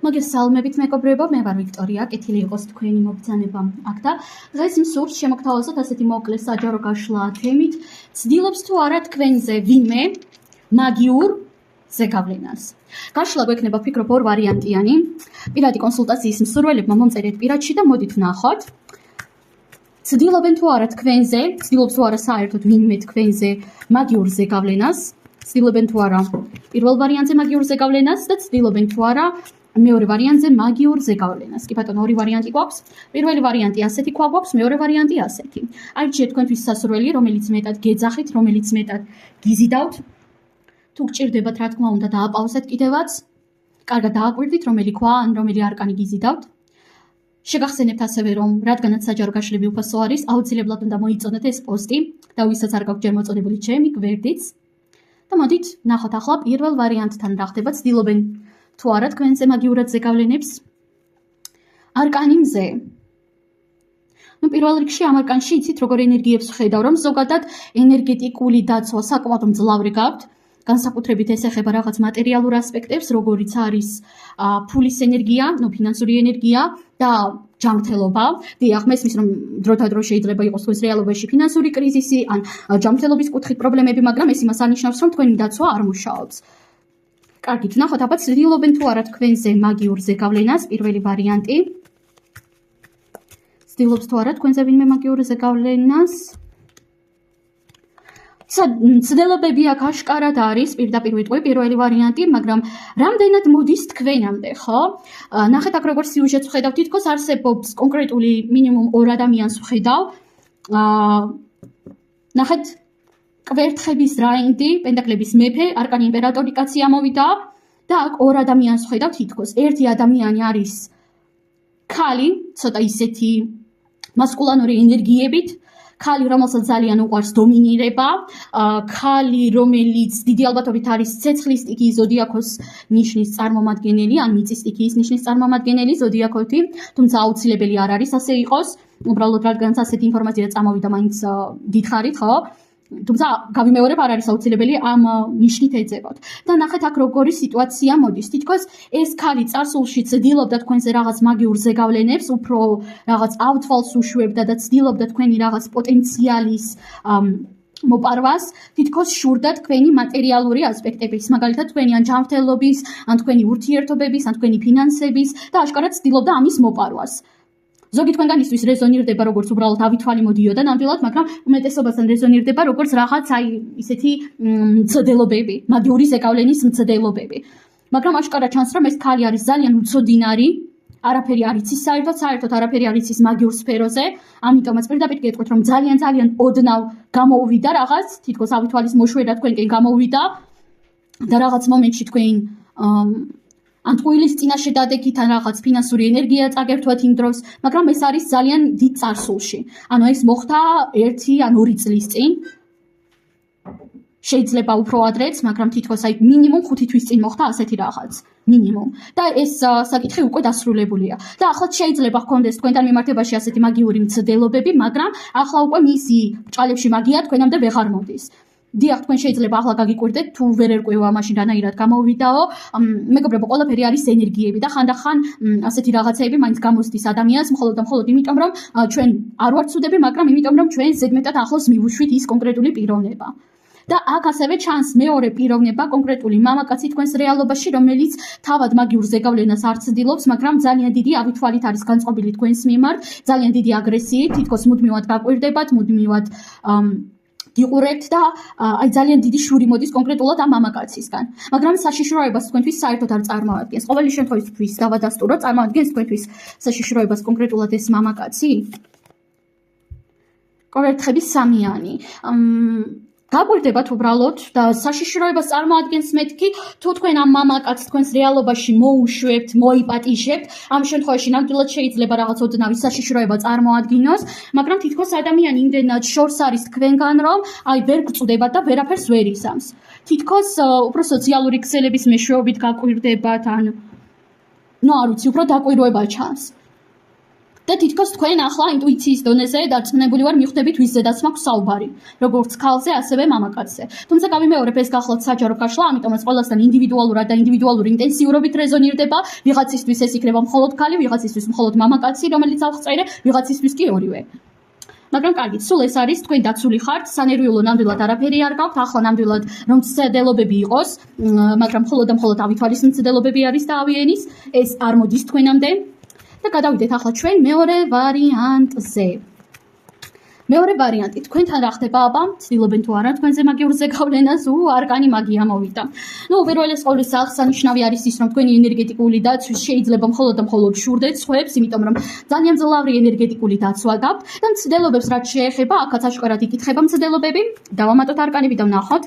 მოგესალმებით მეგობრებო, მე ვარ ვიქტორია, კეთილი იყოს თქვენი მობრძანება აქ და დღეს მსურთ შემოგთავაზოთ ასეთი მოკლე საჯარო გაშლა თემით, ცდილობს თუ არა თქვენზე ვინმე მაგიურ ზეგავლენას. გაშლა გვექნება ვფიქრობ ორ ვარიანტიანი, პირადი კონსულტაციის მსურველებმა მომწერეთ პირადში და მოდით ვნახოთ. ცდილობენ თუ არა თქვენზე, ცდილობს თუ არა საერთოდ ვინმე თქვენზე მაგიურ ზეგავლენას, ცდილობენ თუ არა პირველ ვარიანტზე მაგიურ ზეგავლენას და ცდილობენ თუ არა მეორე ვარიანტზე მაგიურ ზეგავლენას. კი ბატონო, ორი ვარიანტი გვაქვს. პირველი ვარიანტი ასეთი გვაქვს, მეორე ვარიანტი ასეთი. არჩიეთ თქვენთვის სასურველი, რომელიც მეტად გეძახით, რომელიც მეტად გიზიდავთ. თუ გჭირდებათ, რა თქმა უნდა, დააპაუზეთ კიდევაც. კარგად დააკვირდით, რომელი ქვა ან რომელი არკანი გიზიდავთ. შეგახსენებთ ასევე, რომ რადგანაც საჯარო გაშლები უფასო არის, აუცილებლად უნდა მოიწონეთ ეს პოსტი და ვისაც არ გაქვთ ჯერ მოწონებული ჩემი გვერდიც. და მოდით ვნახოთ ახლა პირველ ვარიანტთან რა ხდება, ცდილობენ თუ არა თქვენზე მაგიურად ზეგავლენებს არკანი მზე. პირველ რიგში ამ არკანში იცით როგორ ენერგიებს ვხედავ, რომ ზოგადად ენერგეტიკული დაცვა საკმაოდ მძლავრი გაქვთ. განსაკუთრებით ეს ეხება რაღაც მატერიალურ ასპექტებს, როგორიც არის ფულის ენერგია, ფინანსური ენერგია და ჯანმრთელობა. დიახ, მესმის რომ დროთა დრო შეიძლება იყოს თქვენს რეალობაში ფინანსური კრიზისი ან ჯანმრთელობის კუთხით პრობლემები, მაგრამ ეს იმას ანიშნავს, რომ თქვენი დაცვა არ მუშაობს. კარგით, ვნახოთ აბა ცდილობენ თუ არა თქვენზე მაგიურ ზეგავლენას, პირველი ვარიანტი. ცდილობს თუ არა თქვენზე ვინმე მაგიურ ზეგავლენას. ცდილობები აქ აშკარად არის, პირდაპირ ვიტყვი, პირველი ვარიანტი, მაგრამ რამდენად მოდის თქვენამდე, ხო? ნახეთ აქ როგორ სიუჟეტს ვხედავ, თითქოს არსებობს კონკრეტული მინიმუმ ორ ადამიანს ვხედავ. ნახეთ კვერთხების რაინდი, პენტაკლების მეფე, არკანი იმპერატორი კაცი ამოვიდა და აქ ორ ადამიანს ვხედავ თითქოს. ერთი ადამიანი არის ქალი, ცოტა ისეთი მასკულანური ენერგიებით, ქალი, რომელსაც ძალიან უყვარს დომინირება, ქალი, რომელიც დიდი ალბათობით არის ცეცხლის სტიქიის ზოდიაქოს ნიშნის წარმომადგენელი, ან მიწის სტიქიის ნიშნის წარმომადგენელი ზოდიაქოთი, თუმცა აუცილებელი არ არის ასე იყოს, უბრალოდ რადგანაც ასეთი ინფორმაცია წამოვიდა, მაინც გითხარით, ხო? თუმცა გავიმეორებ, არ არის აუცილებელი ამ ნიშნით ეძებოთ. და ნახეთ აქ როგორი სიტუაცია მოდის. თითქოს ეს ქალი წარსულში ცდილობდა თქვენზე რაღაც მაგიურ ზეგავლენებს, უფრო რაღაც ავთვალს უშვებდა და ცდილობდა თქვენი რაღაც პოტენციალის მოპარვას, თითქოს შურდა თქვენი მატერიალური ასპექტების, მაგალითად თქვენი ან ჯანმრთელობის, ან თქვენი ურთიერთობების, ან თქვენი ფინანსების და აშკარად ცდილობდა ამის მოპარვას. ზოგი თქვენგანისთვის რეზონირდება როგორც უბრალოდ ავითვალი მოდიოდა ნამდვილად, მაგრამ უმეტესობასთან რეზონირდება როგორც რაღაც ისეთი მცდელობები, მაგიური ზეგავლენის მცდელობები. მაგრამ აშკარად ჩანს, რომ ეს ქალი არის ძალიან უცოდინარი, არაფერი არ იცის საერთოდ არაფერი არ იცის მაგიურ სფეროზე, ამიტომაც პირდაპირ გეტყვით, რომ ძალიან ოდნავ გამოუვიდა რაღაც, თითქოს ავითვალის მოშვერა თქვენკენ გამოუვიდა და რაღაც მომენტში თქვენ ან ტყუილის წინაშე დადექით, ან რაღაც ფინანსური ენერგია წაგერთვათ იმ დროს, მაგრამ ეს არის ძალიან დიდ წარსულში. ანუ ეს მოხდა 1 ან 2 წლის წინ. შეიძლება უფრო ადრეც, მაგრამ თითქოს აი მინიმუმ 5 თვის წინ მოხდა ასეთი რაღაც. მინიმუმ. და ეს საკითხი უკვე დასრულებულია. და ახლა შეიძლება გქონდეს თქვენთან მიმართებაში ასეთი მაგიური მცდელობები, მაგრამ ახლა უკვე მისი ბრჭყალებში მაგია თქვენამდე ვეღარ მოდის. დიახ, თქვენ შეიძლება ახლა გაგიკვირდეთ, თუ ვერ ერკვევა მაშინ რანაირად გამოვიდაო. მეგობრებო, ყველაფერი არის ენერგიები და ხანდახან ასეთი რაღაცეები მაინც გამოსდის ადამიანს, მხოლოდ და მხოლოდ იმიტომ, რომ ჩვენ არ ვართ ცუდები, მაგრამ იმიტომ, რომ ჩვენ ზედმეტად ახლოს მივუშვით ის კონკრეტული პიროვნება. და აქ ასევე ჩანს მეორე პიროვნება, კონკრეტული მამაკაცი თქვენს რეალობაში, რომელიც თავად მაგიურ ზეგავლენას არ ცდილობს, მაგრამ ძალიან დიდი ავითვალით არის განწყობილი თქვენს მიმართ, ძალიან დიდი აგრესიით, თითქოს მუდმივად გაკვირდებათ, მუდმივად გიყურებთ და აი ძალიან დიდი შური მოდის კონკრეტულად ამ მამაკაცისგან. მაგრამ საშიშროებას თქვენთვის საერთოდ არ წარმოადგენს. ყოველი შემთხვევისთვის დავადასტურო, წარმოადგენს თქვენთვის საშიშროებას კონკრეტულად ეს მამაკაცი? კვერთხების სამიანი. გაკვირდებათ უბრალოდ და საშიშროებას წარმოადგენს მეთქი, თუ თქვენ ამ მამაკაცს თქვენს რეალობაში მოუშვებთ, მოიპატიჟებთ, ამ შემთხვევაში ნამდვილად შეიძლება რაღაც ოდნავი საშიშროება წარმოადგინოს, მაგრამ თითქოს ადამიანი იმდენად შორს არის თქვენგან, რომ აი ვერ გწვდებათ და ვერაფერს ვერ ისამს. თითქოს უფრო სოციალური ქსელების მეშვეობით გაკვირდებათ, ან არ ვიცი, უფრო დაკვირვება ჩანს. და თითქოს თქვენ ახლა ინტუიციის დონეზე დარწმუნებული ვარ მივხვდებით ვისზედაც მაქვს საუბარი, როგორც ქალზე, ასევე მამაკაცზე. თუმცა გავიმეორებ, ეს გახლავთ საჯარო გაშლა, ამიტომაც ყველასთან ინდივიდუალურად და ინდივიდუალური ინტენსიურობით რეზონირდება. ვიღაცისთვის ეს იქნება მხოლოდ ქალი, ვიღაცისთვის მხოლოდ მამაკაცი, რომელიც აღწერე, ვიღაცისთვის კი ორივე. მაგრამ კარგით, სულ ეს არის თქვენ დაცული ხართ, სანერვიულო ნამდვილად არაფერი არ გაქვთ, ახლა ნამდვილად რომ მცდელობები იყოს, მაგრამ მხოლოდ და მხოლოდ ავითვალის მცდელობები არის და ავიენის, ეს არ მოდის თქვენამდე. და გადავიდეთ ახლა ჩვენ მეორე ვარიანტზე. მეორე ვარიანტი, თქვენთან რა ხდება აბა? ცდილობენ თუ არა თქვენზე მაგიურ ზეგავლენას? არკანი მაგია მოვიდა. უპირველეს ყოვლისა აღსანიშნავი არის ის, რომ თქვენი ენერგეტიკული დაცვის შეიძლება მხოლოდ და მხოლოდ შურდეთ სხვებს, იმიტომ რომ ძალიან მძლავრი ენერგეტიკული დაცვა გაქვთ და მცდელობებს რაც შეეხება, აქაც აშკარად იკითხება მცდელობები. დავამატოთ არკანები და ვნახოთ.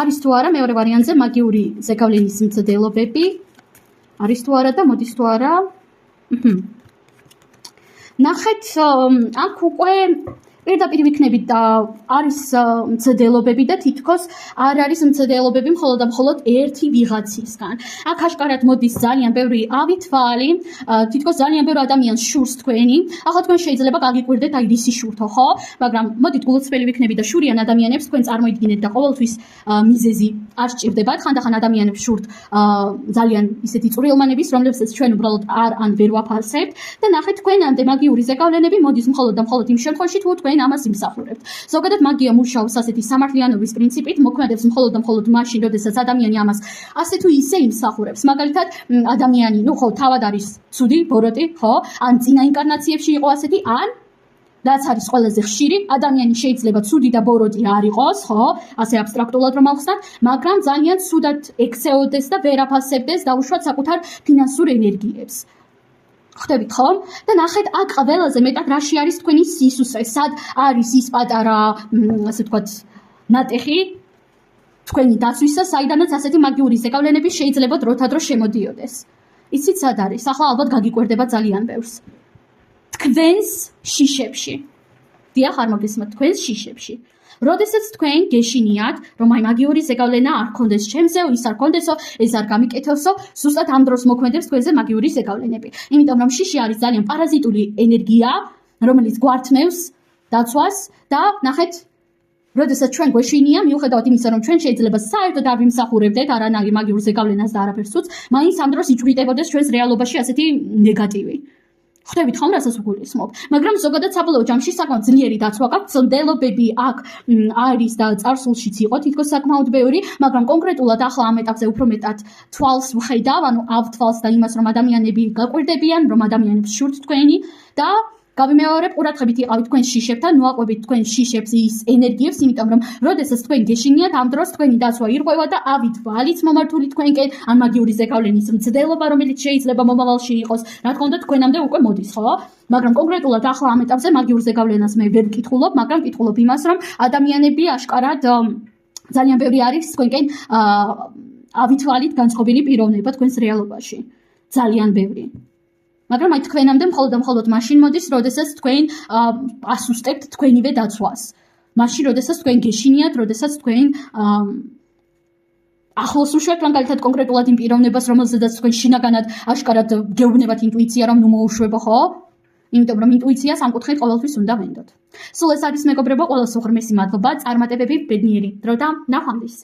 არის თუ არა მეორე ვარიანტზე მაგიური ზეგავლენის მცდელობები? არის თუ არა და მოდის თუ არა? ნახეთ, აქ უკვე პირდაპირ ვიქნებით და არის მცდელობები და თითქოს არ არის მცდელობები მხოლოდ და მხოლოდ ერთი ვიღაცისგან. აქ აშკარად მოდის ძალიან ბევრი ავითვალი, თითქოს ძალიან ბევრი ადამიანს შურს თქვენი. ახლა თქვენ შეიძლება გაგიკვირდეთ აი რისი შურთო, ხო? მაგრამ მოდით გულწრფელი ვიქნებით და შურიან ადამიანებს თქვენ წარმოიდგინეთ და ყოველთვის მიზეზი არ სჭირდებათ. ხანდახან ადამიანებს შურთ ძალიან ისეთი წვრილმანების, რომლებსაც ჩვენ უბრალოდ არ ან ვერ ვაფასებთ და ნახეთ თქვენამდე მაგიური ზეგავლენები მოდის მხოლოდ და მხოლოდ იმ შემთხვევაში თუ თქვენ ამას იმსახურებთ. ზოგადად მაგია მუშაობს ასეთი სამართლიანობის პრინციპით, მოქმედებს მხოლოდ და მხოლოდ მაშინ, როდესაც ადამიანი ამას ასე თუ ისე იმსახურებს. მაგალითად, ადამიანი, ხო, თავად არის ცუდი, ბოროტი, ხო? ან წინა ინკარნაციებში იყო ასეთი, ან რაც არის ყველაზე ხშირი, ადამიანი შეიძლება ცუდი და ბოროტი არ იყოს, ხო? ასე აბსტრაქტულად რომ ავხსნათ, მაგრამ ძალიან ცუდად ექცეოდეს და ვერ აფასებდეს დაუშვათ საკუთარ ფინანსურ ენერგიებს. ხვდებით ხომ? და ნახეთ, აქ ყველაზე მეტად რაში არის თქვენი სისუსე, სად არის ის პატარა, ასე ვთქვათ, ნატეხი თქვენი დაცვისა, საიდანაც ასეთი მაგიური ზეგავლენები შეიძლება დროთადრო შემოდიოდეს. იცით სად არის? ახლა ალბათ გაგიკვირდება ძალიან ბევრს. თქვენს შიშებში. დიახ, არ მოგესმათ, თქვენს შიშებში. როდესაც თქვენ გეშინიათ, რომ აი მაგიური ზეგავლენა არ გქონდეს ჩემზე, ის არ გქონდესო, ეს არ გამიკეთოსო, ზუსტად ამ დროს მოქმედებს თქვენზე მაგიური ზეგავლენები. იმიტომ რომ შიში არის ძალიან პარაზიტული ენერგია, რომელიც გვართმევს დაცვას და ნახეთ, როდესაც ჩვენ გვეშინია, მიუხედავად იმისა, რომ ჩვენ შეიძლება საერთოდ არ ვიმსახურებდეთ არანაირ მაგიურ ზეგავლენას და არაფერს უც, მაინც ამ დროს იჭვრიტებოდეს ჩვენს რეალობაში ასეთი ნეგატივი. ხვდებით ხომ რასაც ვგულისხმობ, მაგრამ ზოგადად საბოლოო ჯამში საკმაოდ ძლიერი დაცვა გაქვთ, მცდელობები აქ არის და წარსულშიც იყო თითქოს საკმაოდ ბევრი, მაგრამ კონკრეტულად ახლა ამ ეტაპზე უფრო მეტად თვალს ვხედავ, ანუ ავთვალს და იმას, რომ ადამიანები გაკვირდებიან, რომ ადამიანებს შურთ თქვენი და გავიმეორებ, ყურადღებით იყავით თქვენ შიშებთან, ნუაყვებით თქვენ შიშებს ის ენერგიებს, იმიტომ რომ როდესაც თქვენ გეშინიათ, ამ დროს თქვენი დაცვა ირღვევა და ავით ვალიც მომართული თქვენკენ, ან მაგიური ზეგავლენის მცდელობა, რომელიც შეიძლება მომავალში იყოს, რა თქმა უნდა თქვენამდე უკვე მოდის, ხო? მაგრამ კონკრეტულად ახლა ამ ეტაპზე მაგიურ ზეგავლენას მე ვერ ვკითხულობ, მაგრამ ვკითხულობ იმას, რომ ადამიანები აშკარად ძალიან ბევრი არის თქვენკენ ავითვალით განწყობილი პიროვნება თქვენს რეალობაში. ძალიან ბევრი. მაგრამ აი თქვენამდე მხოლოდ და მხოლოდ მაშინ მოდის, როდესაც თქვენ ასუსტებთ თქვენივე დაცვას. მაშინ, როდესაც თქვენ გეშინიათ, როდესაც თქვენ ახლოს უშვებთ მაგალითად კონკრეტულად იმ პიროვნებას, რომელზედაც თქვენ შინაგანად აშკარად გეუბნებათ ინტუიცია, რომ ნუ მოუშვებო, ხო? იმიტომ რომ ინტუიციას ამ კუთხით ყოველთვის უნდა ვენდოთ. სულ ეს არის მეგობრებო, ყველას უღრმესი მადლობა, წარმატებები ბედნიერი დრო და ნახვამდის.